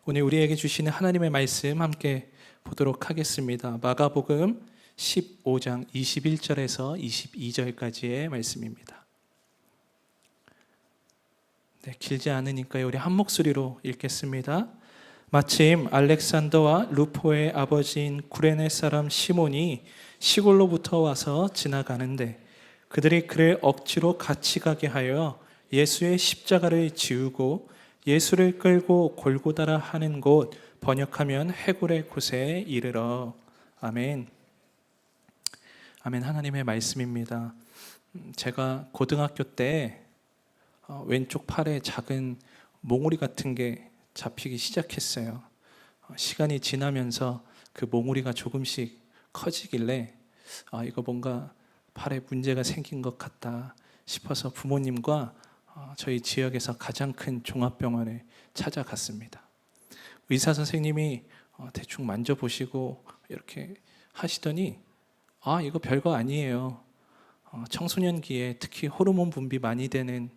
오늘 우리에게 주시는 하나님의 말씀 함께 보도록 하겠습니다. 마가복음 15장 21절에서 22절까지의 말씀입니다. 길지 않으니까 우리 한 목소리로 읽겠습니다. 마침 알렉산더와 루포의 아버지인 구레네 사람 시몬이 시골로부터 와서 지나가는데 그들이 그를 억지로 같이 가게 하여 예수의 십자가를 지우고 예수를 끌고 골고다라 하는 곳, 번역하면 해골의 곳에 이르러. 아멘. 아멘. 하나님의 말씀입니다. 제가 고등학교 때 왼쪽 팔에 작은 몽우리 같은 게 잡히기 시작했어요. 시간이 지나면서 그 몽우리가 조금씩 커지길래 이거 뭔가 팔에 문제가 생긴 것 같다 싶어서 부모님과 저희 지역에서 가장 큰 종합병원에 찾아갔습니다. 의사 선생님이 대충 만져보시고 이렇게 하시더니 이거 별거 아니에요. 청소년기에 특히 호르몬 분비 많이 되는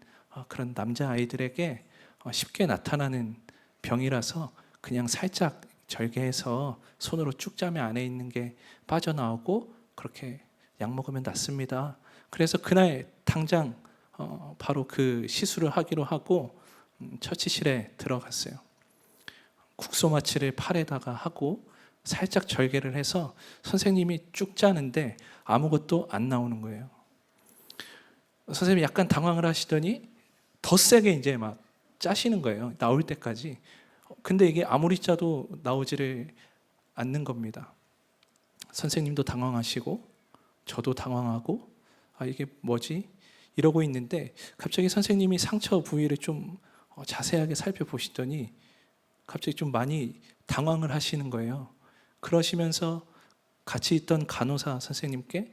그런 남자아이들에게 쉽게 나타나는 병이라서 그냥 살짝 절개해서 손으로 쭉 짜면 안에 있는 게 빠져나오고 그렇게 약 먹으면 낫습니다. 그래서 그날 당장 바로 그 시술을 하기로 하고 처치실에 들어갔어요. 국소마취를 팔에다가 하고 살짝 절개를 해서 선생님이 쭉 짜는데 아무것도 안 나오는 거예요. 선생님이 약간 당황을 하시더니 더 세게 이제 막 짜시는 거예요. 나올 때까지. 근데 이게 아무리 짜도 나오지를 않는 겁니다. 선생님도 당황하시고 저도 당황하고 이게 뭐지? 이러고 있는데 갑자기 선생님이 상처 부위를 좀 자세하게 살펴보시더니 갑자기 좀 많이 당황을 하시는 거예요. 그러시면서 같이 있던 간호사 선생님께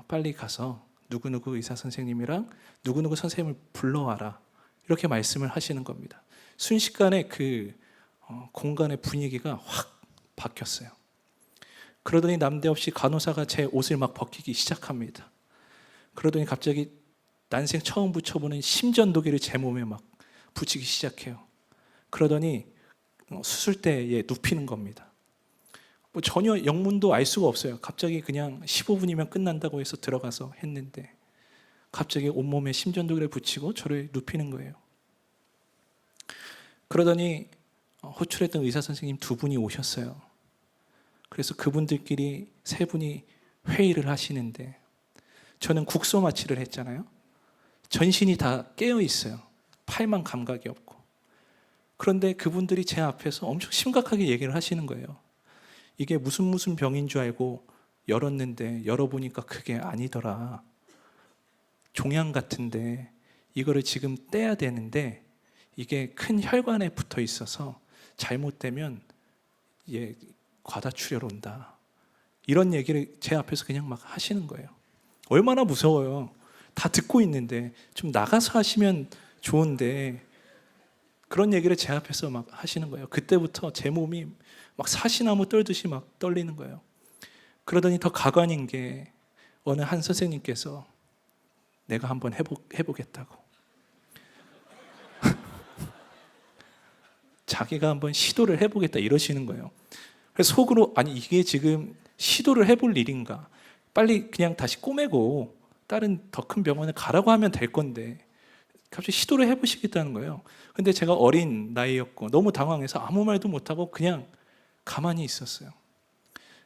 빨리 가서 누구누구 의사 선생님이랑 누구누구 선생님을 불러와라 이렇게 말씀을 하시는 겁니다. 순식간에 그 공간의 분위기가 확 바뀌었어요. 그러더니 남대없이 간호사가 제 옷을 막 벗기기 시작합니다. 그러더니 갑자기 난생 처음 붙여보는 심전도기를 제 몸에 막 붙이기 시작해요. 그러더니 수술대에 눕히는 겁니다. 전혀 영문도 알 수가 없어요. 갑자기 그냥 15분이면 끝난다고 해서 들어가서 했는데 갑자기 온몸에 심전도기를 붙이고 저를 눕히는 거예요. 그러더니 호출했던 의사 선생님 2분이 오셨어요. 그래서 그분들끼리 3분이 회의를 하시는데 저는 국소마취를 했잖아요. 전신이 다 깨어 있어요. 팔만 감각이 없고. 그런데 그분들이 제 앞에서 엄청 심각하게 얘기를 하시는 거예요. 이게 무슨 병인 줄 알고 열었는데 열어보니까 그게 아니더라. 종양 같은데 이거를 지금 떼야 되는데 이게 큰 혈관에 붙어 있어서 잘못되면 과다출혈 온다. 이런 얘기를 제 앞에서 그냥 막 하시는 거예요. 얼마나 무서워요. 다 듣고 있는데 좀 나가서 하시면 좋은데 그런 얘기를 제 앞에서 막 하시는 거예요. 그때부터 제 몸이 막 사시나무 떨듯이 막 떨리는 거예요. 그러더니 더 가관인 게 어느 한 선생님께서 내가 한번 해보겠다고 자기가 한번 시도를 해보겠다 이러시는 거예요. 그래서 속으로 이게 지금 시도를 해볼 일인가, 빨리 그냥 다시 꼬매고 다른 더 큰 병원에 가라고 하면 될 건데 갑자기 시도를 해보시겠다는 거예요. 근데 제가 어린 나이였고 너무 당황해서 아무 말도 못하고 그냥 가만히 있었어요.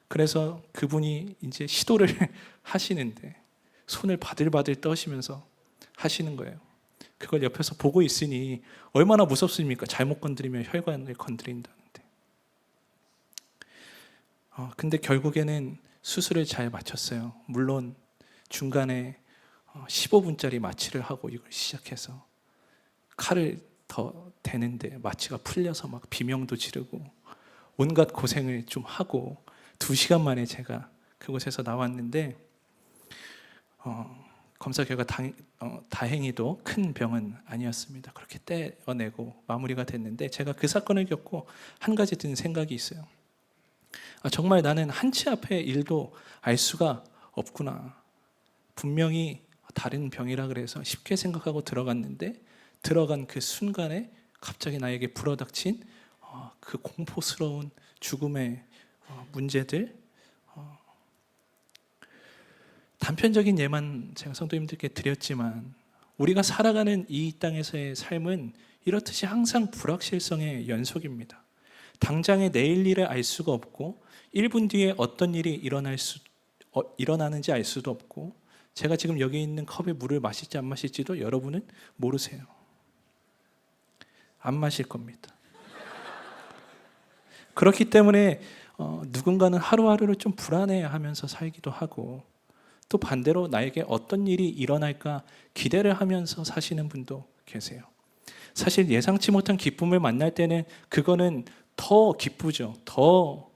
그래서 그분이 이제 시도를 하시는데 손을 바들바들 떠시면서 하시는 거예요. 그걸 옆에서 보고 있으니 얼마나 무섭습니까? 잘못 건드리면 혈관을 건드린다는데. 근데 결국에는 수술을 잘 마쳤어요. 물론 중간에 15분짜리 마취를 하고 이걸 시작해서 칼을 더 대는데 마취가 풀려서 막 비명도 지르고 온갖 고생을 좀 하고 2시간 만에 제가 그곳에서 나왔는데 검사 결과 다행히도 큰 병은 아니었습니다. 그렇게 떼어내고 마무리가 됐는데 제가 그 사건을 겪고 한 가지 든 생각이 있어요. 정말 나는 한치 앞의 일도 알 수가 없구나. 분명히 다른 병이라 그래서 쉽게 생각하고 들어갔는데 들어간 그 순간에 갑자기 나에게 불어닥친 그 공포스러운 죽음의 문제들, 단편적인 예만 제가 성도님들께 드렸지만 우리가 살아가는 이 땅에서의 삶은 이렇듯이 항상 불확실성의 연속입니다. 당장의 내일 일을 알 수가 없고 1분 뒤에 어떤 일이 일어나는지 알 수도 없고 제가 지금 여기 있는 컵에 물을 마실지 안 마실지도 여러분은 모르세요. 안 마실 겁니다. 그렇기 때문에 누군가는 하루하루를 좀 불안해하면서 살기도 하고 또 반대로 나에게 어떤 일이 일어날까 기대를 하면서 사시는 분도 계세요. 사실 예상치 못한 기쁨을 만날 때는 그거는 더 기쁘죠. 더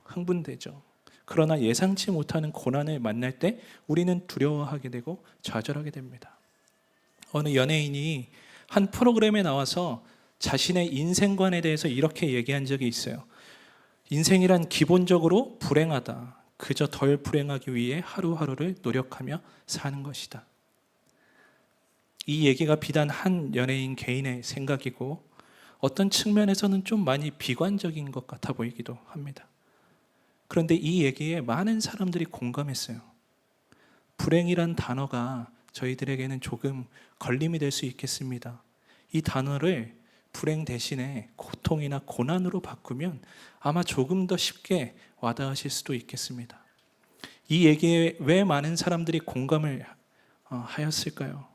흥분되죠. 그러나 예상치 못하는 고난을 만날 때 우리는 두려워하게 되고 좌절하게 됩니다. 어느 연예인이 한 프로그램에 나와서 자신의 인생관에 대해서 이렇게 얘기한 적이 있어요. 인생이란 기본적으로 불행하다. 그저 덜 불행하기 위해 하루하루를 노력하며 사는 것이다. 이 얘기가 비단 한 연예인 개인의 생각이고 어떤 측면에서는 좀 많이 비관적인 것 같아 보이기도 합니다. 그런데 이 얘기에 많은 사람들이 공감했어요. 불행이란 단어가 저희들에게는 조금 걸림이 될 수 있겠습니다. 이 단어를 불행 대신에 고통이나 고난으로 바꾸면 아마 조금 더 쉽게 와닿으실 수도 있겠습니다. 이 얘기에 왜 많은 사람들이 공감을 하였을까요?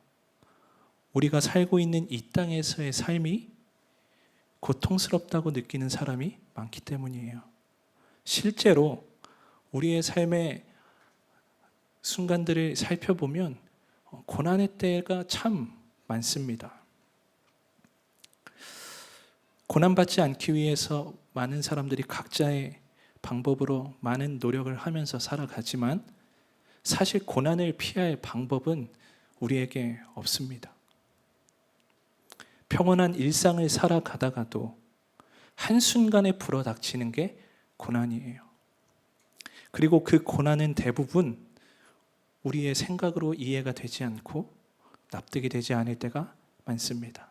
우리가 살고 있는 이 땅에서의 삶이 고통스럽다고 느끼는 사람이 많기 때문이에요. 실제로 우리의 삶의 순간들을 살펴보면 고난의 때가 참 많습니다. 고난받지 않기 위해서 많은 사람들이 각자의 방법으로 많은 노력을 하면서 살아가지만 사실 고난을 피할 방법은 우리에게 없습니다. 평온한 일상을 살아가다가도 한순간에 불어닥치는 게 고난이에요. 그리고 그 고난은 대부분 우리의 생각으로 이해가 되지 않고 납득이 되지 않을 때가 많습니다.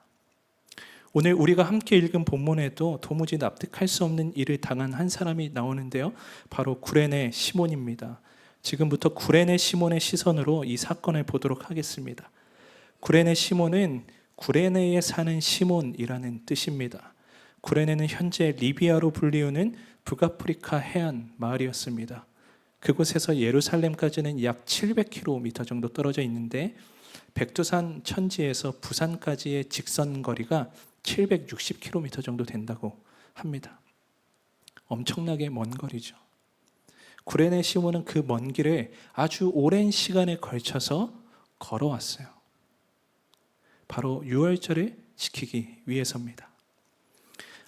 오늘 우리가 함께 읽은 본문에도 도무지 납득할 수 없는 일을 당한 한 사람이 나오는데요. 바로 구레네 시몬입니다. 지금부터 구레네 시몬의 시선으로 이 사건을 보도록 하겠습니다. 구레네 시몬은 구레네에 사는 시몬이라는 뜻입니다. 구레네는 현재 리비아로 불리우는 북아프리카 해안 마을이었습니다. 그곳에서 예루살렘까지는 약 700km 정도 떨어져 있는데 백두산 천지에서 부산까지의 직선 거리가 760km 정도 된다고 합니다. 엄청나게 먼 거리죠. 구레네 시몬은 그 먼 길을 아주 오랜 시간에 걸쳐서 걸어왔어요. 바로 유월절을 지키기 위해서입니다.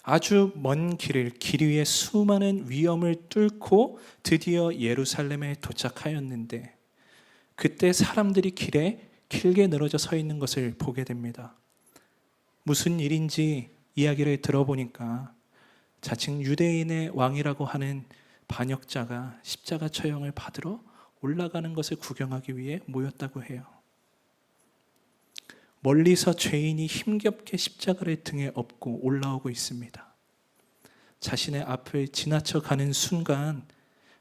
아주 먼 길을 길 위에 수많은 위험을 뚫고 드디어 예루살렘에 도착하였는데 그때 사람들이 길에 길게 늘어져 서 있는 것을 보게 됩니다. 무슨 일인지 이야기를 들어보니까 자칭 유대인의 왕이라고 하는 반역자가 십자가 처형을 받으러 올라가는 것을 구경하기 위해 모였다고 해요. 멀리서 죄인이 힘겹게 십자가를 등에 업고 올라오고 있습니다. 자신의 앞을 지나쳐 가는 순간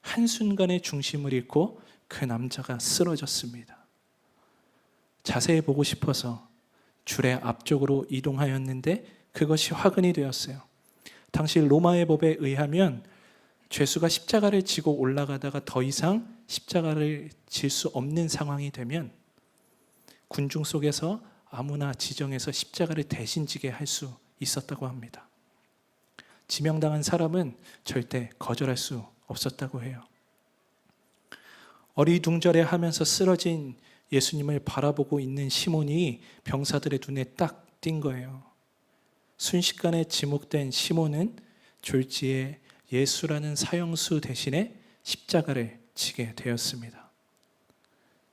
한순간에 중심을 잃고 그 남자가 쓰러졌습니다. 자세히 보고 싶어서 줄의 앞쪽으로 이동하였는데 그것이 화근이 되었어요. 당시 로마의 법에 의하면 죄수가 십자가를 지고 올라가다가 더 이상 십자가를 질 수 없는 상황이 되면 군중 속에서 아무나 지정해서 십자가를 대신 지게 할 수 있었다고 합니다. 지명당한 사람은 절대 거절할 수 없었다고 해요. 어리둥절해하면서 쓰러진 예수님을 바라보고 있는 시몬이 병사들의 눈에 딱 띈 거예요. 순식간에 지목된 시몬은 졸지에 예수라는 사형수 대신에 십자가를 지게 되었습니다.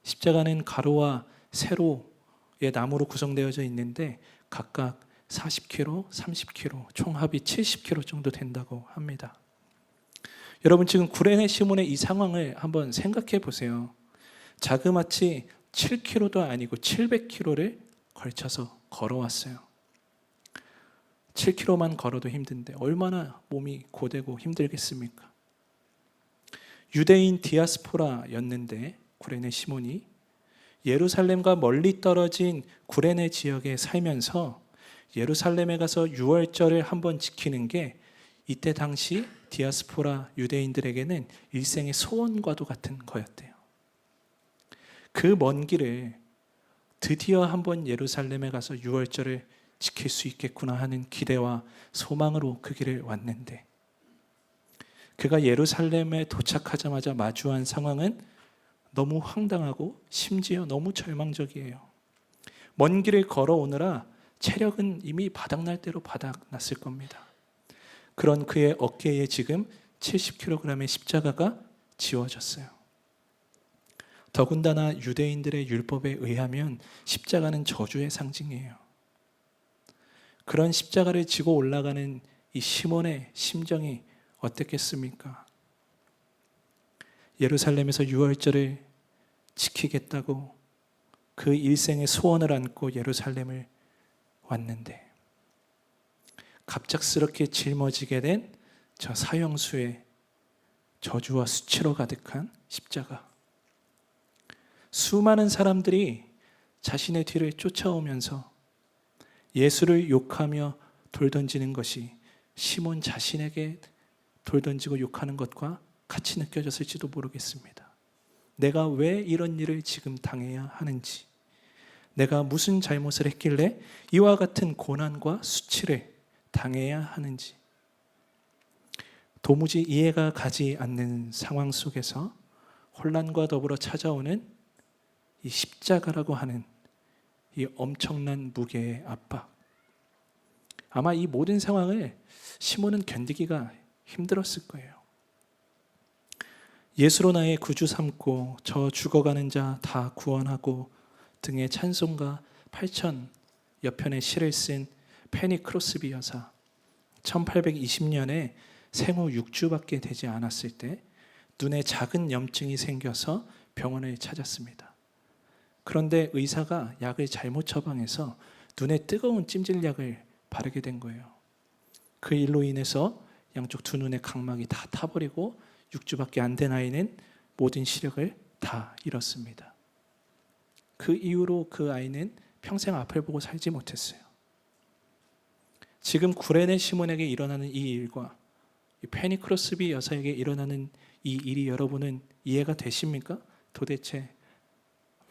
십자가는 가로와 세로의 나무로 구성되어져 있는데 각각 40kg, 30kg, 총 합이 70kg 정도 된다고 합니다. 여러분 지금 구레네 시몬의 이 상황을 한번 생각해 보세요. 자그마치 7kg도 아니고 700kg를 걸쳐서 걸어왔어요. 7km만 걸어도 힘든데 얼마나 몸이 고되고 힘들겠습니까? 유대인 디아스포라였는데 구레네 시몬이 예루살렘과 멀리 떨어진 구레네 지역에 살면서 예루살렘에 가서 유월절을 한번 지키는 게 이때 당시 디아스포라 유대인들에게는 일생의 소원과도 같은 거였대요. 그 먼 길을 드디어 한번 예루살렘에 가서 유월절을 지킬 수 있겠구나 하는 기대와 소망으로 그 길을 왔는데, 그가 예루살렘에 도착하자마자 마주한 상황은 너무 황당하고 심지어 너무 절망적이에요. 먼 길을 걸어오느라 체력은 이미 바닥날 대로 바닥났을 겁니다. 그런 그의 어깨에 지금 70kg의 십자가가 지워졌어요. 더군다나 유대인들의 율법에 의하면 십자가는 저주의 상징이에요. 그런 십자가를 지고 올라가는 이 시몬의 심정이 어땠겠습니까? 예루살렘에서 유월절을 지키겠다고 그 일생의 소원을 안고 예루살렘을 왔는데 갑작스럽게 짊어지게 된 저 사형수의 저주와 수치로 가득한 십자가. 수많은 사람들이 자신의 뒤를 쫓아오면서 예수를 욕하며 돌 던지는 것이 시몬 자신에게 돌 던지고 욕하는 것과 같이 느껴졌을지도 모르겠습니다. 내가 왜 이런 일을 지금 당해야 하는지, 내가 무슨 잘못을 했길래 이와 같은 고난과 수치를 당해야 하는지 도무지 이해가 가지 않는 상황 속에서 혼란과 더불어 찾아오는 이 십자가라고 하는 이 엄청난 무게의 압박. 아마 이 모든 상황을 시몬은 견디기가 힘들었을 거예요. 예수로 나의 구주 삼고 저 죽어가는 자 다 구원하고 등의 찬송가 8,000여 편의 시를 쓴 페니 크로스비 여사, 1820년에 생후 6주밖에 되지 않았을 때 눈에 작은 염증이 생겨서 병원을 찾았습니다. 그런데 의사가 약을 잘못 처방해서 눈에 뜨거운 찜질약을 바르게 된 거예요. 그 일로 인해서 양쪽 두 눈의 각막이 다 타버리고 6주밖에 안 된 아이는 모든 시력을 다 잃었습니다. 그 이후로 그 아이는 평생 앞을 보고 살지 못했어요. 지금 구레네 시몬에게 일어나는 이 일과 페니 크로스비 여사에게 일어나는 이 일이 여러분은 이해가 되십니까? 도대체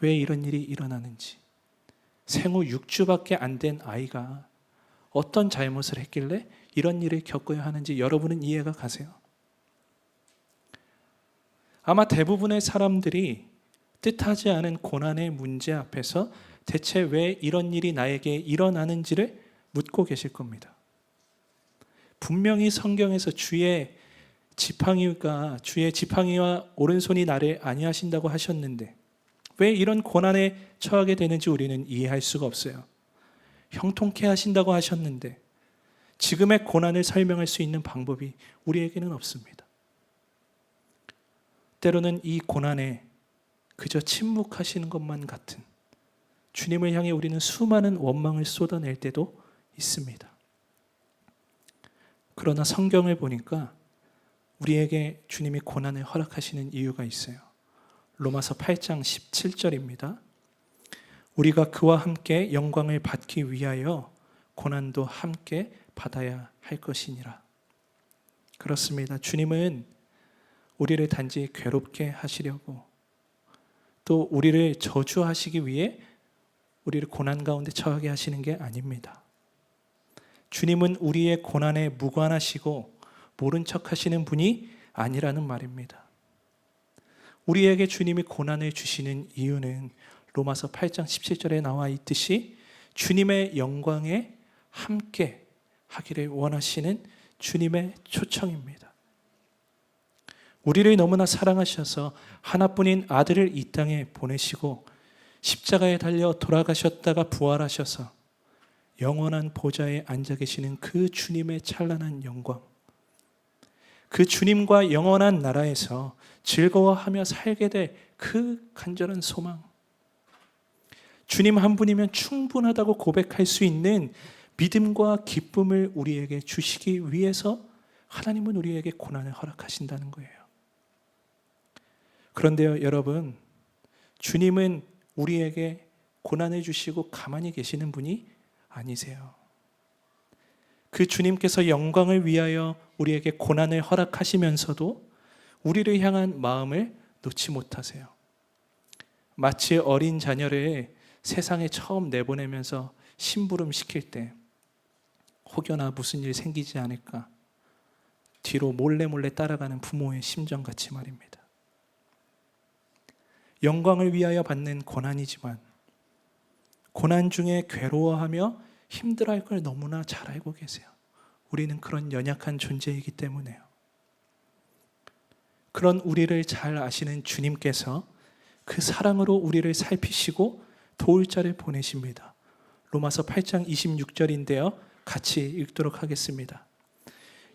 왜 이런 일이 일어나는지, 생후 6주밖에 안 된 아이가 어떤 잘못을 했길래 이런 일을 겪어야 하는지 여러분은 이해가 가세요? 아마 대부분의 사람들이 뜻하지 않은 고난의 문제 앞에서 대체 왜 이런 일이 나에게 일어나는지를 묻고 계실 겁니다. 분명히 성경에서 주의 지팡이와 오른손이 나를 안위하신다고 하셨는데 왜 이런 고난에 처하게 되는지 우리는 이해할 수가 없어요. 형통케 하신다고 하셨는데 지금의 고난을 설명할 수 있는 방법이 우리에게는 없습니다. 때로는 이 고난에 그저 침묵하시는 것만 같은 주님을 향해 우리는 수많은 원망을 쏟아낼 때도 있습니다. 그러나 성경을 보니까 우리에게 주님이 고난을 허락하시는 이유가 있어요. 로마서 8장 17절입니다. 우리가 그와 함께 영광을 받기 위하여 고난도 함께 받아야 할 것이니라. 그렇습니다. 주님은 우리를 단지 괴롭게 하시려고, 또 우리를 저주하시기 위해 우리를 고난 가운데 처하게 하시는 게 아닙니다. 주님은 우리의 고난에 무관하시고 모른 척 하시는 분이 아니라는 말입니다. 우리에게 주님이 고난을 주시는 이유는 로마서 8장 17절에 나와 있듯이 주님의 영광에 함께 하기를 원하시는 주님의 초청입니다. 우리를 너무나 사랑하셔서 하나뿐인 아들을 이 땅에 보내시고 십자가에 달려 돌아가셨다가 부활하셔서 영원한 보좌에 앉아 계시는 그 주님의 찬란한 영광, 그 주님과 영원한 나라에서 즐거워하며 살게 될 그 간절한 소망, 주님 한 분이면 충분하다고 고백할 수 있는 믿음과 기쁨을 우리에게 주시기 위해서 하나님은 우리에게 고난을 허락하신다는 거예요. 그런데요, 여러분, 주님은 우리에게 고난을 주시고 가만히 계시는 분이 아니세요. 그 주님께서 영광을 위하여 우리에게 고난을 허락하시면서도 우리를 향한 마음을 놓지 못하세요. 마치 어린 자녀를 세상에 처음 내보내면서 심부름 시킬 때 혹여나 무슨 일 생기지 않을까 뒤로 몰래 따라가는 부모의 심정같이 말입니다. 영광을 위하여 받는 고난이지만 고난 중에 괴로워하며 힘들어할 걸 너무나 잘 알고 계세요. 우리는 그런 연약한 존재이기 때문에요. 그런 우리를 잘 아시는 주님께서 그 사랑으로 우리를 살피시고 도울 자를 보내십니다. 로마서 8장 26절인데요. 같이 읽도록 하겠습니다.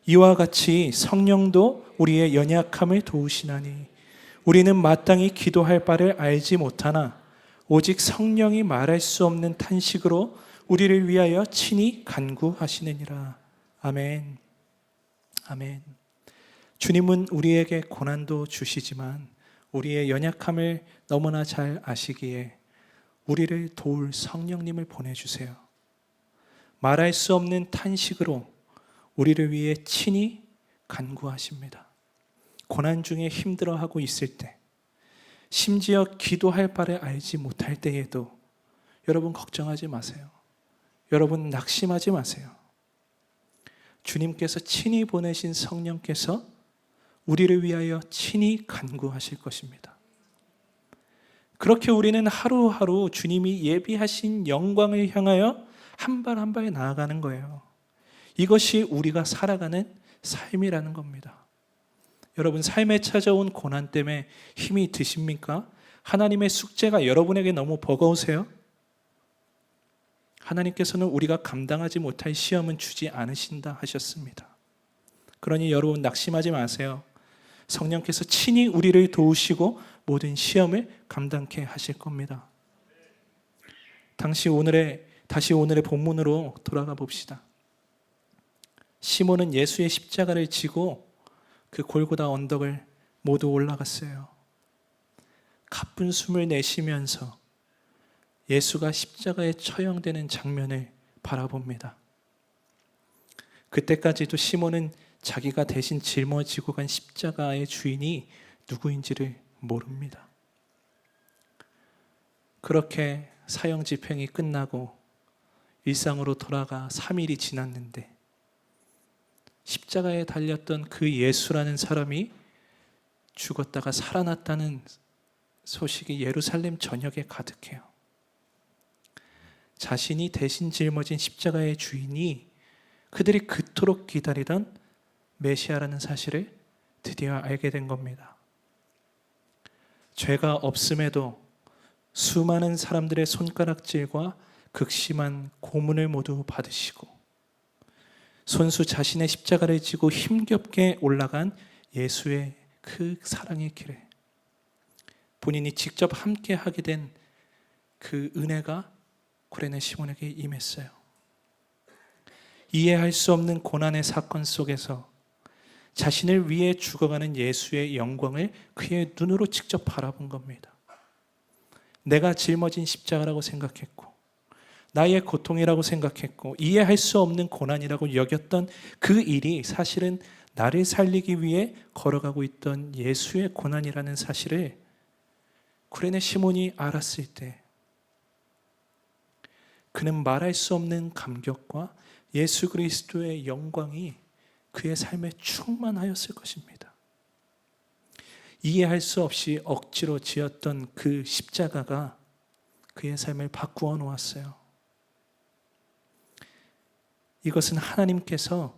이와 같이 성령도 우리의 연약함을 도우시나니 우리는 마땅히 기도할 바를 알지 못하나 오직 성령이 말할 수 없는 탄식으로 우리를 위하여 친히 간구하시느니라. 아멘. 아멘. 주님은 우리에게 고난도 주시지만 우리의 연약함을 너무나 잘 아시기에 우리를 도울 성령님을 보내주세요. 말할 수 없는 탄식으로 우리를 위해 친히 간구하십니다. 고난 중에 힘들어하고 있을 때, 심지어 기도할 바를 알지 못할 때에도 여러분 걱정하지 마세요. 여러분 낙심하지 마세요. 주님께서 친히 보내신 성령께서 우리를 위하여 친히 간구하실 것입니다. 그렇게 우리는 하루하루 주님이 예비하신 영광을 향하여 한 발 한 발 나아가는 거예요. 이것이 우리가 살아가는 삶이라는 겁니다. 여러분, 삶에 찾아온 고난 때문에 힘이 드십니까? 하나님의 숙제가 여러분에게 너무 버거우세요? 하나님께서는 우리가 감당하지 못할 시험은 주지 않으신다 하셨습니다. 그러니 여러분 낙심하지 마세요. 성령께서 친히 우리를 도우시고 모든 시험을 감당케 하실 겁니다. 다시 오늘의 본문으로 돌아가 봅시다. 시몬은 예수의 십자가를 지고 그 골고다 언덕을 모두 올라갔어요. 가쁜 숨을 내쉬면서 예수가 십자가에 처형되는 장면을 바라봅니다. 그때까지도 시몬은 자기가 대신 짊어지고 간 십자가의 주인이 누구인지를 모릅니다. 그렇게 사형 집행이 끝나고 일상으로 돌아가 3일이 지났는데 십자가에 달렸던 그 예수라는 사람이 죽었다가 살아났다는 소식이 예루살렘 전역에 가득해요. 자신이 대신 짊어진 십자가의 주인이 그들이 그토록 기다리던 메시아라는 사실을 드디어 알게 된 겁니다. 죄가 없음에도 수많은 사람들의 손가락질과 극심한 고문을 모두 받으시고 손수 자신의 십자가를 지고 힘겹게 올라간 예수의 그 사랑의 길에 본인이 직접 함께 하게 된 그 은혜가 구레네 시몬에게 임했어요. 이해할 수 없는 고난의 사건 속에서 자신을 위해 죽어가는 예수의 영광을 그의 눈으로 직접 바라본 겁니다. 내가 짊어진 십자가라고 생각했고 나의 고통이라고 생각했고 이해할 수 없는 고난이라고 여겼던 그 일이 사실은 나를 살리기 위해 걸어가고 있던 예수의 고난이라는 사실을 구레네 시몬이 알았을 때 그는 말할 수 없는 감격과 예수 그리스도의 영광이 그의 삶에 충만하였을 것입니다. 이해할 수 없이 억지로 지었던 그 십자가가 그의 삶을 바꾸어 놓았어요. 이것은 하나님께서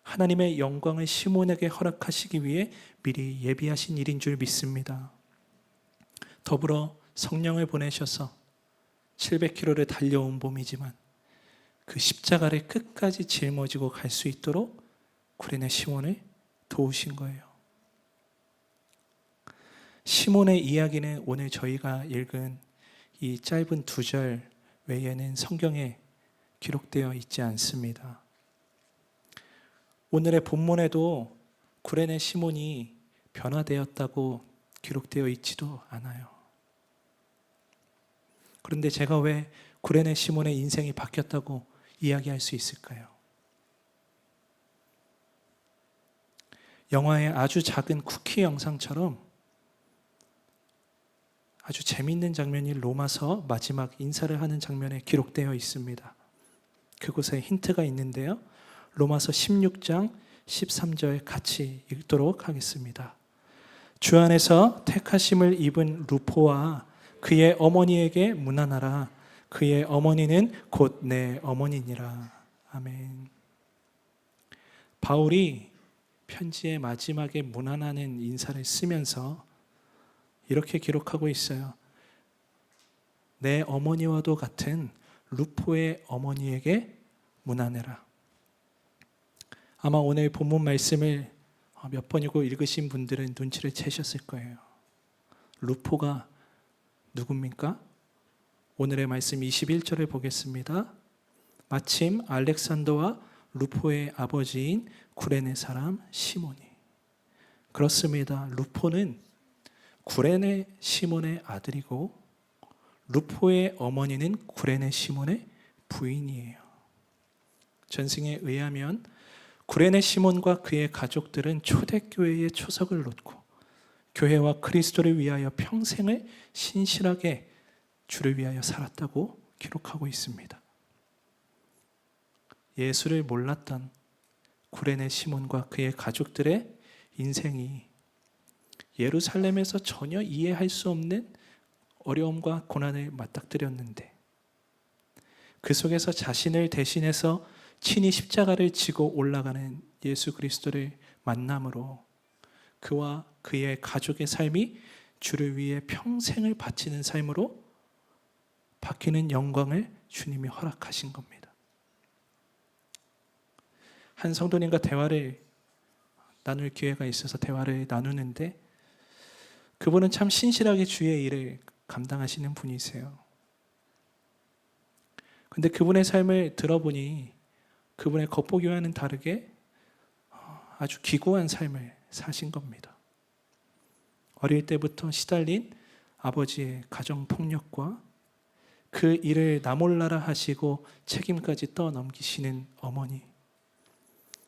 하나님의 영광을 시몬에게 허락하시기 위해 미리 예비하신 일인 줄 믿습니다. 더불어 성령을 보내셔서 700km를 달려온 봄이지만 그 십자가를 끝까지 짊어지고 갈 수 있도록 구레네 시몬을 도우신 거예요. 시몬의 이야기는 오늘 저희가 읽은 이 짧은 2절 외에는 성경에 기록되어 있지 않습니다. 오늘의 본문에도 구레네 시몬이 변화되었다고 기록되어 있지도 않아요. 그런데 제가 왜 구레네 시몬의 인생이 바뀌었다고 이야기할 수 있을까요? 영화의 아주 작은 쿠키 영상처럼 아주 재미있는 장면이 로마서 마지막 인사를 하는 장면에 기록되어 있습니다. 그곳에 힌트가 있는데요. 로마서 16장 13절 같이 읽도록 하겠습니다. 주 안에서 택하심을 입은 루포와 그의 어머니에게 문안하라. 그의 어머니는 곧 내 어머니니라. 아멘. 바울이 편지의 마지막에 문안하는 인사를 쓰면서 이렇게 기록하고 있어요. 내 어머니와도 같은 루포의 어머니에게 문안해라. 아마 오늘 본문 말씀을 몇 번이고 읽으신 분들은 눈치를 채셨을 거예요. 루포가 누굽니까? 오늘의 말씀 21절을 보겠습니다. 마침 알렉산더와 루포의 아버지인 구레네 사람 시몬이. 그렇습니다. 루포는 구레네 시몬의 아들이고 루포의 어머니는 구레네 시몬의 부인이에요. 전승에 의하면 구레네 시몬과 그의 가족들은 초대교회의 초석을 놓고 교회와 그리스도를 위하여 평생을 신실하게 주를 위하여 살았다고 기록하고 있습니다. 예수를 몰랐던 구레네 시몬과 그의 가족들의 인생이 예루살렘에서 전혀 이해할 수 없는 어려움과 고난을 맞닥뜨렸는데 그 속에서 자신을 대신해서 친히 십자가를 지고 올라가는 예수 그리스도를 만남으로 그와 그의 가족의 삶이 주를 위해 평생을 바치는 삶으로 바뀌는 영광을 주님이 허락하신 겁니다. 한 성도님과 대화를 나눌 기회가 있어서 대화를 나누는데 그분은 참 신실하게 주의 일을 감당하시는 분이세요. 근데 그분의 삶을 들어보니 그분의 겉보기와는 다르게 아주 기구한 삶을 사신 겁니다. 어릴 때부터 시달린 아버지의 가정폭력과 그 일을 나몰라라 하시고 책임까지 떠넘기시는 어머니,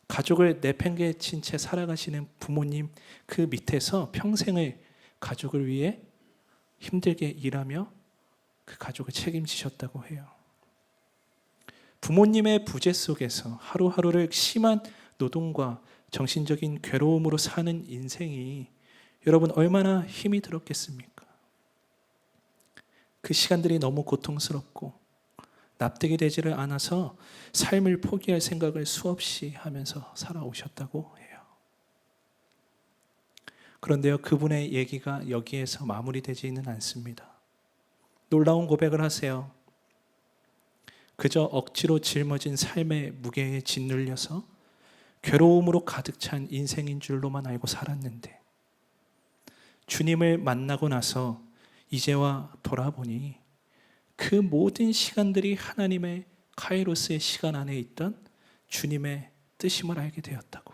가족을 내팽개친 채 살아가시는 부모님, 그 밑에서 평생을 가족을 위해 힘들게 일하며 그 가족을 책임지셨다고 해요. 부모님의 부재 속에서 하루하루를 심한 노동과 정신적인 괴로움으로 사는 인생이 여러분 얼마나 힘이 들었겠습니까? 그 시간들이 너무 고통스럽고 납득이 되지를 않아서 삶을 포기할 생각을 수없이 하면서 살아오셨다고 해요. 그런데요, 그분의 얘기가 여기에서 마무리되지는 않습니다. 놀라운 고백을 하세요. 그저 억지로 짊어진 삶의 무게에 짓눌려서 괴로움으로 가득 찬 인생인 줄로만 알고 살았는데 주님을 만나고 나서 이제와 돌아보니 그 모든 시간들이 하나님의 카이로스의 시간 안에 있던 주님의 뜻임을 알게 되었다고.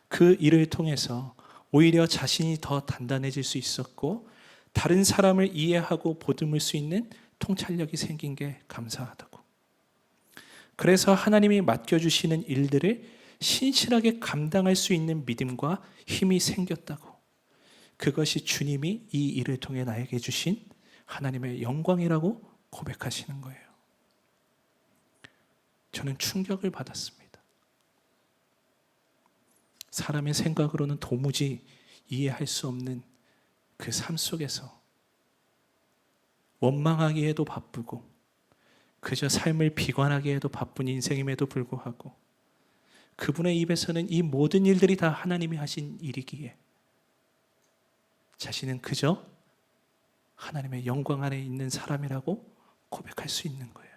그 일을 통해서 오히려 자신이 더 단단해질 수 있었고 다른 사람을 이해하고 보듬을 수 있는 통찰력이 생긴 게 감사하다고. 그래서 하나님이 맡겨주시는 일들을 신실하게 감당할 수 있는 믿음과 힘이 생겼다고. 그것이 주님이 이 일을 통해 나에게 주신 하나님의 영광이라고 고백하시는 거예요. 저는 충격을 받았습니다. 사람의 생각으로는 도무지 이해할 수 없는 그 삶 속에서 원망하기에도 바쁘고 그저 삶을 비관하기에도 바쁜 인생임에도 불구하고 그분의 입에서는 이 모든 일들이 다 하나님이 하신 일이기에 자신은 그저 하나님의 영광 안에 있는 사람이라고 고백할 수 있는 거예요.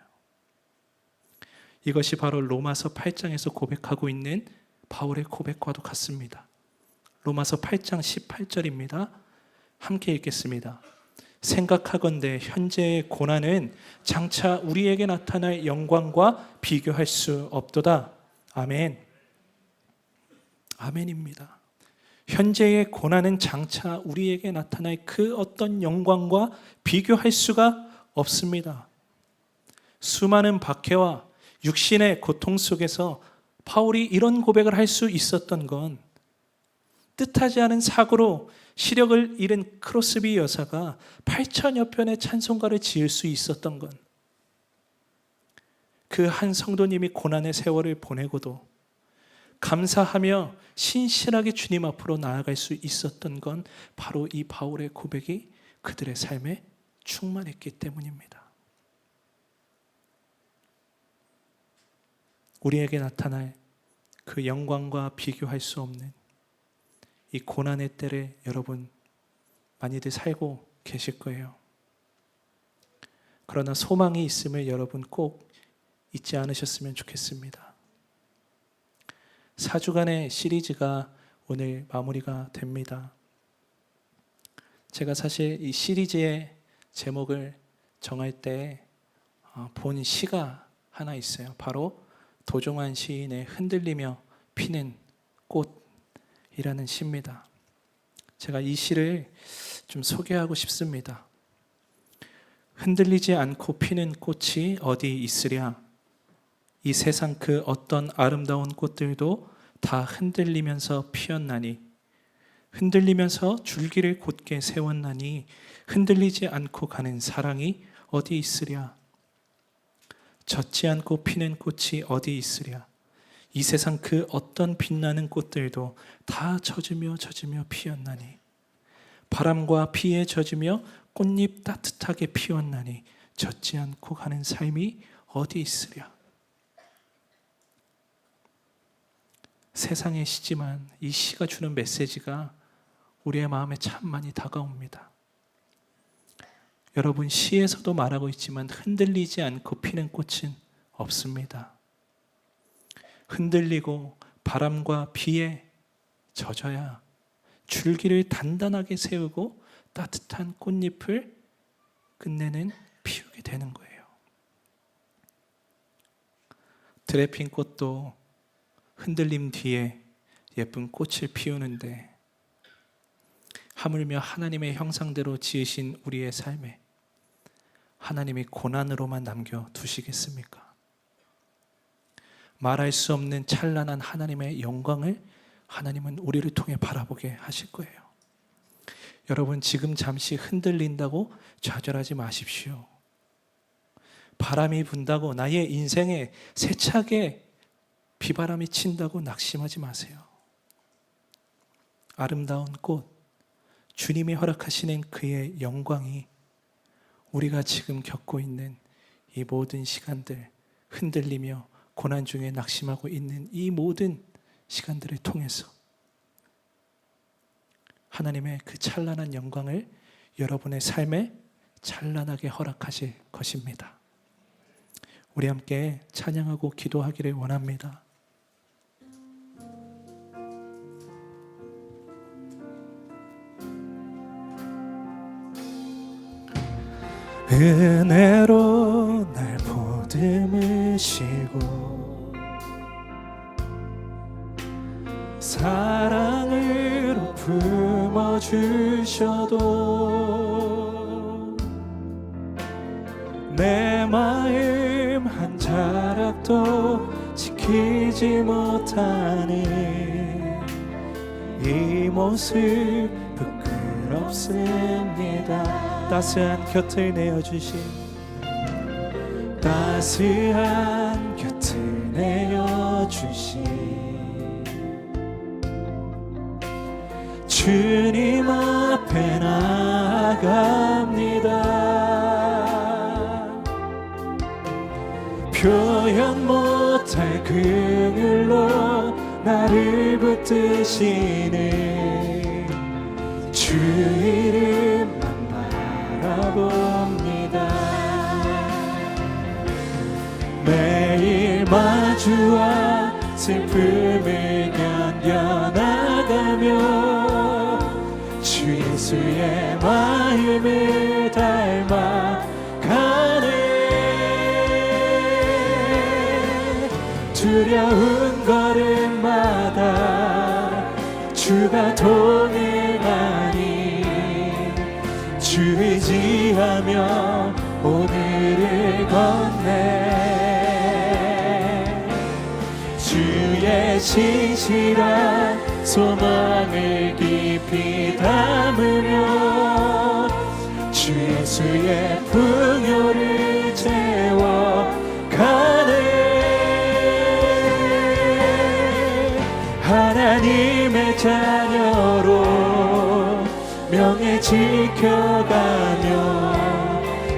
이것이 바로 로마서 8장에서 고백하고 있는 바울의 고백과도 같습니다. 로마서 8장 18절입니다. 함께 읽겠습니다. 생각하건대 현재의 고난은 장차 우리에게 나타날 영광과 비교할 수 없도다. 아멘. 아멘입니다. 현재의 고난은 장차 우리에게 나타날 그 어떤 영광과 비교할 수가 없습니다. 수많은 박해와 육신의 고통 속에서 바울이 이런 고백을 할 수 있었던 건 뜻하지 않은 사고로 시력을 잃은 크로스비 여사가 8천여 편의 찬송가를 지을 수 있었던 건, 그 한 성도님이 고난의 세월을 보내고도 감사하며 신실하게 주님 앞으로 나아갈 수 있었던 건 바로 이 바울의 고백이 그들의 삶에 충만했기 때문입니다. 우리에게 나타날 그 영광과 비교할 수 없는 이 고난의 때를 여러분 많이들 살고 계실 거예요. 그러나 소망이 있음을 여러분 꼭 잊지 않으셨으면 좋겠습니다. 4주간의 시리즈가 오늘 마무리가 됩니다. 제가 사실 이 시리즈의 제목을 정할 때 본 시가 하나 있어요. 바로 도종환 시인의 흔들리며 피는 꽃이라는 시입니다. 제가 이 시를 좀 소개하고 싶습니다. 흔들리지 않고 피는 꽃이 어디 있으랴. 이 세상 그 어떤 아름다운 꽃들도 다 흔들리면서 피었나니, 흔들리면서 줄기를 곧게 세웠나니 흔들리지 않고 가는 사랑이 어디 있으랴. 젖지 않고 피는 꽃이 어디 있으랴. 이 세상 그 어떤 빛나는 꽃들도 다 젖으며 피었나니, 바람과 비에 젖으며 꽃잎 따뜻하게 피웠나니 젖지 않고 가는 삶이 어디 있으랴. 세상의 시지만 이 시가 주는 메시지가 우리의 마음에 참 많이 다가옵니다. 여러분, 시에서도 말하고 있지만 흔들리지 않고 피는 꽃은 없습니다. 흔들리고 바람과 비에 젖어야 줄기를 단단하게 세우고 따뜻한 꽃잎을 끝내는 피우게 되는 거예요. 드레핀 꽃도 흔들림 뒤에 예쁜 꽃을 피우는데, 하물며 하나님의 형상대로 지으신 우리의 삶에 하나님이 고난으로만 남겨두시겠습니까? 말할 수 없는 찬란한 하나님의 영광을 하나님은 우리를 통해 바라보게 하실 거예요. 여러분, 지금 잠시 흔들린다고 좌절하지 마십시오. 바람이 분다고 나의 인생에 세차게 비바람이 친다고 낙심하지 마세요. 아름다운 꽃, 주님이 허락하시는 그의 영광이 우리가 지금 겪고 있는 이 모든 시간들, 흔들리며 고난 중에 낙심하고 있는 이 모든 시간들을 통해서 하나님의 그 찬란한 영광을 여러분의 삶에 찬란하게 허락하실 것입니다. 우리 함께 찬양하고 기도하기를 원합니다. 은혜로 날 보듬으시고 사랑으로 품어주셔도 내 마음 한 자락도 지키지 못하는 이 모습 부끄럽습니다. 따스한 곁을 내어주신, 따스한 곁을 내어주신 주님 앞에 나아갑니다. 표현 못할 긍휼로 나를 붙드시는 주 이름만 바라봅니다. 매일 마주와 슬픔을 견뎌나가며 주 예수의 마음을 두려운 걸음마다 주가 동행하니 주 의지하며 오늘을 건네 주의 신실한 소망을 깊이 담으며 주 예수의 풍요를 채워가네 하나님의 자녀로 명예 지켜가며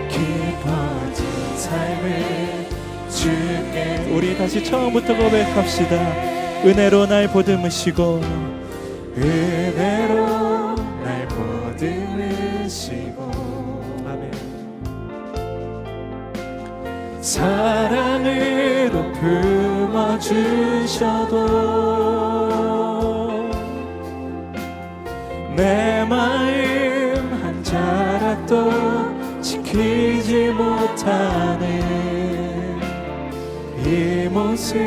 깊어진 삶을 주께 우리 다시 처음부터 고백합시다. 은혜로 날 보듬으시고 은혜로 날 보듬으시고 아멘. 사랑으로 품어주셔도 내 마음 한 자락도 지키지 못하는 이 모습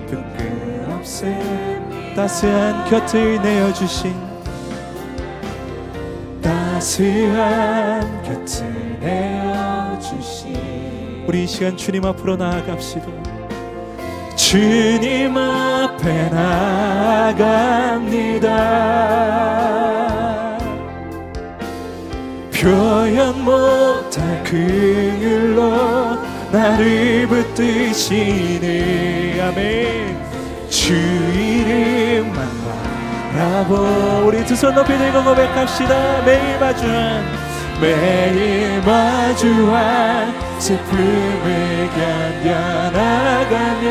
부끄럽음 따스한 곁을 내어주신 따스한 곁을 내어주신 우리 이 시간 주님 앞으로 나아갑시다. 주님 앞에 나아갑니다. 표현 못할 긍휼로 나를 붙드시네 아멘. 주 이름만 바라보 우리 두 손 높이 들고 고백합시다. 매일 마주한 슬픔을 견뎌나가며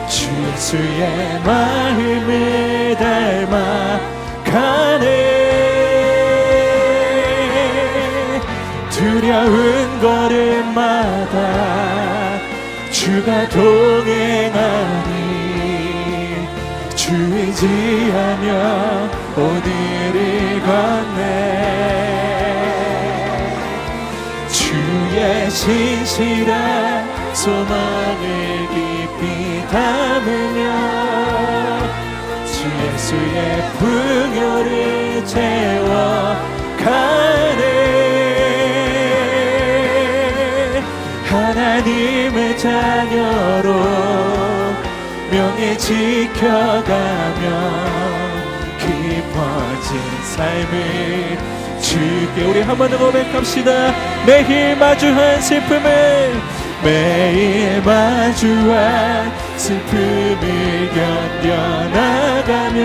주 예수의 마음을 닮아가네 두려운 걸음마다 주가 동행하니 주 의지하며 오늘을 건네 주의 신실한 소망을 깊이 담으며 주 예수의 풍요를 채워가네 하나님의 자녀로 명예 지켜가며 깊어진 삶을 주께 우리 한 번 더 고백합시다. 매일 마주한 슬픔을 견뎌나가며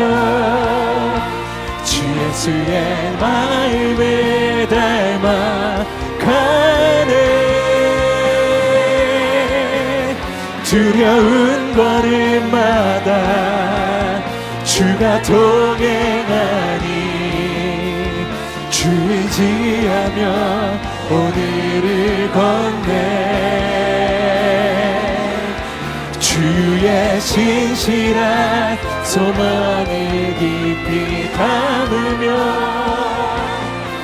주 예수의 마음을 닮아가네 두려운 걸음마다 주가 동행하니 주 의지하며 오늘을 건네 주의 신실한 소망을 깊이 담으며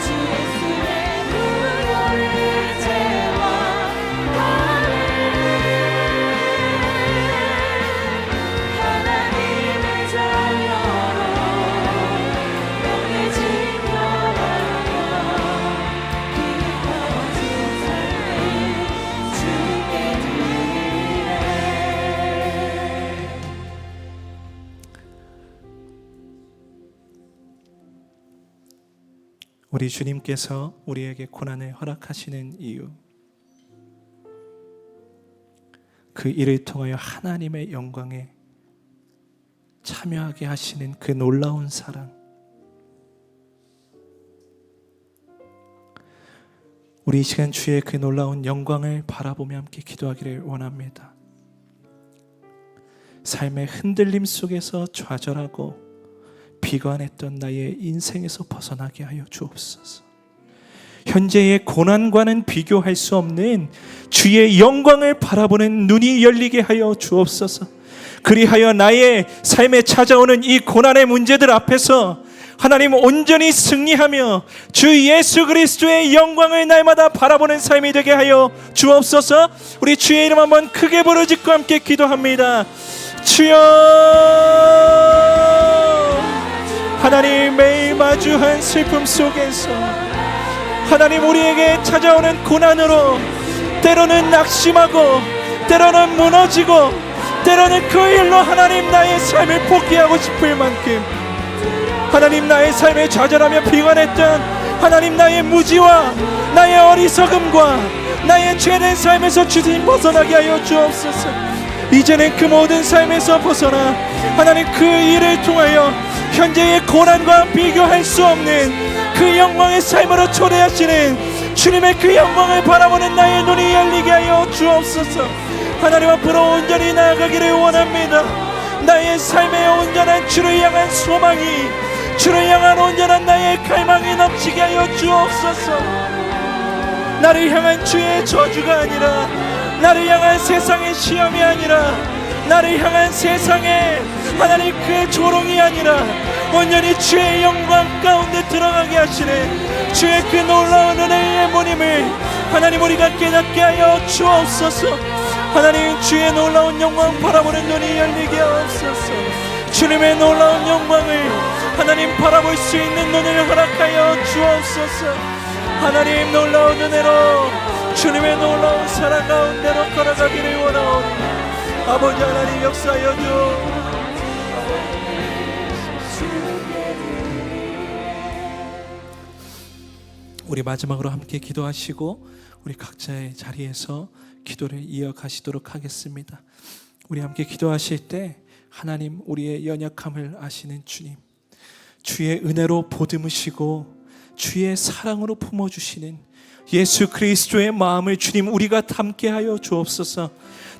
주 예수의 풍요를 채워가네 하나님의 자녀로 명예 지켜가며 깊어진 삶을 주께 드리네 우리 주님께서 우리에게 고난을 허락하시는 이유 그 일을 통하여 하나님의 영광에 참여하게 하시는 그 놀라운 사랑 우리 이 시간 주의 그 놀라운 영광을 바라보며 함께 기도하기를 원합니다. 삶의 흔들림 속에서 좌절하고 비관했던 나의 인생에서 벗어나게 하여 주옵소서. 현재의 고난과는 비교할 수 없는 주의 영광을 바라보는 눈이 열리게 하여 주옵소서. 그리하여 나의 삶에 찾아오는 이 고난의 문제들 앞에서 하나님 온전히 승리하며 주 예수 그리스도의 영광을 날마다 바라보는 삶이 되게 하여 주옵소서. 우리 주의 이름 한번 크게 부르짖고 함께 기도합니다. 주여, 하나님 매일 마주한 슬픔 속에서 하나님 우리에게 찾아오는 고난으로 때로는 낙심하고 때로는 무너지고 때로는 그 일로 하나님 나의 삶을 포기하고 싶을 만큼 하나님 나의 삶에 좌절하며 비관했던 하나님 나의 무지와 나의 어리석음과 나의 죄된 삶에서 주님 벗어나게 하여 주옵소서. 이제는 그 모든 삶에서 벗어나 하나님 그 일을 통하여 현재의 고난과 비교할 수 없는 그 영광의 삶으로 초대하시는 주님의 그 영광을 바라보는 나의 눈이 열리게 하여 주옵소서. 하나님 앞으로 온전히 나아가기를 원합니다. 나의 삶의 온전한 주를 향한 소망이, 주를 향한 온전한 나의 갈망이 넘치게 하여 주옵소서. 나를 향한 주의 저주가 아니라, 나를 향한 세상의 시험이 아니라, 나를 향한 세상의 하나님 그 조롱이 아니라 온전히 주의 영광 가운데 들어가게 하시는 주의 그 놀라운 은혜의 모임을 하나님 우리가 깨닫게 하여 주옵소서. 하나님 주의 놀라운 영광 바라보는 눈이 열리게 하옵소서. 주님의 놀라운 영광을 하나님 바라볼 수 있는 눈을 허락하여 주옵소서. 하나님 놀라운 은혜로 주님의 놀라운 사랑 가운데로 걸어가기를 원하오니 아버지 하나님 역사하여 주. 우리 마지막으로 함께 기도하시고 우리 각자의 자리에서 기도를 이어가시도록 하겠습니다. 우리 함께 기도하실 때 하나님 우리의 연약함을 아시는 주님, 주의 은혜로 보듬으시고 주의 사랑으로 품어주시는 예수 그리스도의 마음을 주님 우리가 담게 하여 주옵소서.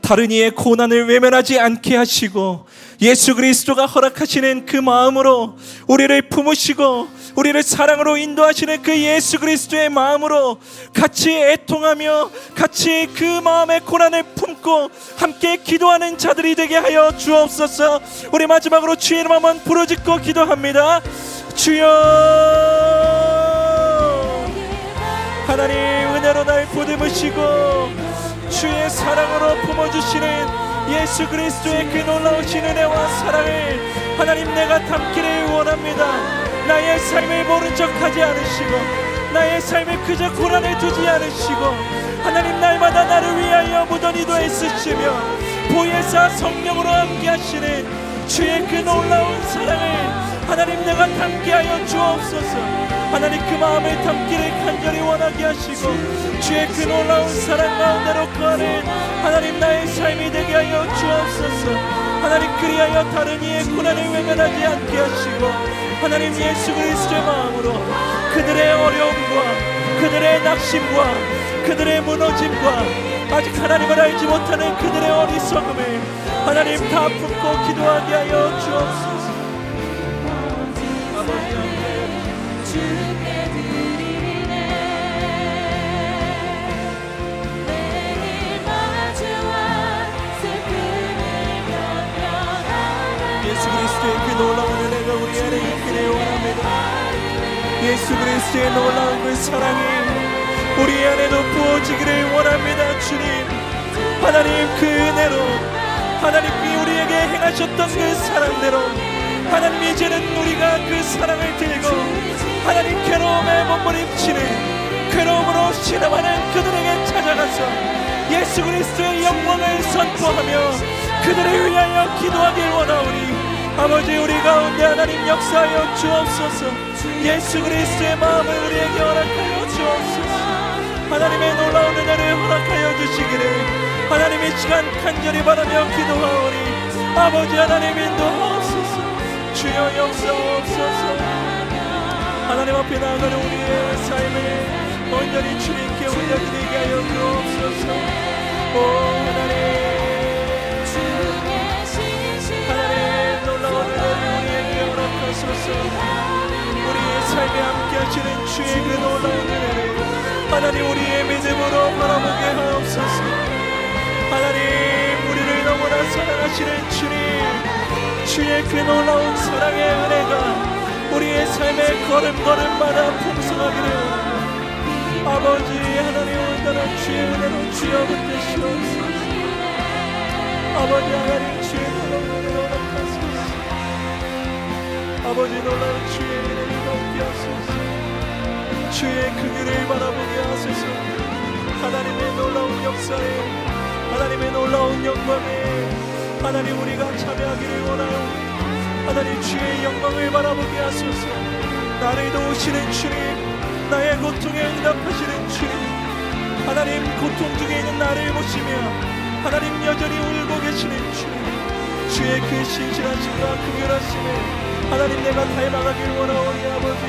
다른 이의 고난을 외면하지 않게 하시고 예수 그리스도가 허락하시는 그 마음으로 우리를 품으시고 우리를 사랑으로 인도하시는 그 예수 그리스도의 마음으로 같이 애통하며 같이 그 마음의 고난을 품고 함께 기도하는 자들이 되게 하여 주옵소서. 우리 마지막으로 주의 이름 한번 부르짖고 기도합니다. 주여, 하나님 은혜로 날 보듬으시고 주의 사랑으로 품어주시는 예수 그리스도의 그 놀라우신 은혜와 사랑을 하나님 내가 담기를 원합니다. 나의 삶을 모른 척하지 않으시고 나의 삶에 그저 고난을 두지 않으시고 하나님 날마다 나를 위하여 무던히도 애쓰시며 보혜사 성령으로 함께 하시는 주의 그 놀라운 사랑을 하나님 내가 담게 하여 주옵소서. 하나님 그 마음을 담기를 간절히 원하게 하시고 주의 그 놀라운 사랑 가운데로 거하는 하나님 나의 삶이 되게 하여 주옵소서. 하나님 그리하여 다른 이의 고난을 외면하지 않게 하시고 하나님 예수 그리스도의 마음으로 그들의 어려움과 그들의 낙심과 그들의 무너짐과 아직 하나님을 알지 못하는 그들의 어리석음을 하나님 다 품고 기도하게 하여 주옵소서. 예수 그리스도의 그 놀라운 은혜가 우리 안에 있기를 원합니다. 예수 그리스도의 놀라운 그 사랑이 우리 안에도 부어지기를 원합니다. 주님, 하나님 그 은혜로 하나님이 우리에게 행하셨던 그 사랑대로 하나님 이제는 우리가 그 사랑을 들고 하나님 괴로움에 몸부림치는 괴로움으로 신음하는 그들에게 찾아가서 예수 그리스도의 영광을 선포하며 그들을 위하여 기도하길 원하오니 아버지 우리 가운데 하나님 역사하여 주옵소서. 예수 그리스도의 마음을 우리에게 허락하여 주옵소서. 하나님의 놀라운 은혜를 허락하여 주시기를 하나님 이 시간 간절히 바라며 기도하오니 아버지 하나님 인도하옵소서. 주여 역사하옵소서. 하나님 앞에 나아가는 우리의 삶을 온전히 주님께 올려드리게 하여 주옵소서. 오 하나님, 하나님 놀라운 은혜를 우리에게 허락하소서. 우리의 삶에 함께 하시는 주의 그 놀라운 은혜를 하나님 우리의 믿음으로 바라보게 하옵소서. 하나님 우리를 너무나 사랑하시는 주님, 주의 그 놀라운 사랑의 은혜가 우리의 삶의 걸음걸음마다 풍성하기를 원합니다. 아버지 하나님, 오늘따라 주의 은혜로 주여 붙드시옵소서. 아버지 하나님, 주의 놀라운 은혜로 허락하소서. 아버지 놀라운 주의 은혜를 넘게 하소서. 주의 긍휼을 바라보게 하소서. 하나님의 놀라운 역사에, 하나님의 놀라운 영광에 하나님 우리가 참여하기를 원하옵니다. 하나님 주의 영광을 바라보게 하소서. 나를 도우시는 주님, 나의 고통에 응답하시는 주님, 하나님 고통 중에 있는 나를 보시며 하나님 여전히 울고 계시는 주님, 주의 그 신실하심과 긍휼하심에 하나님 내가 닮아가길 원하오니 아버지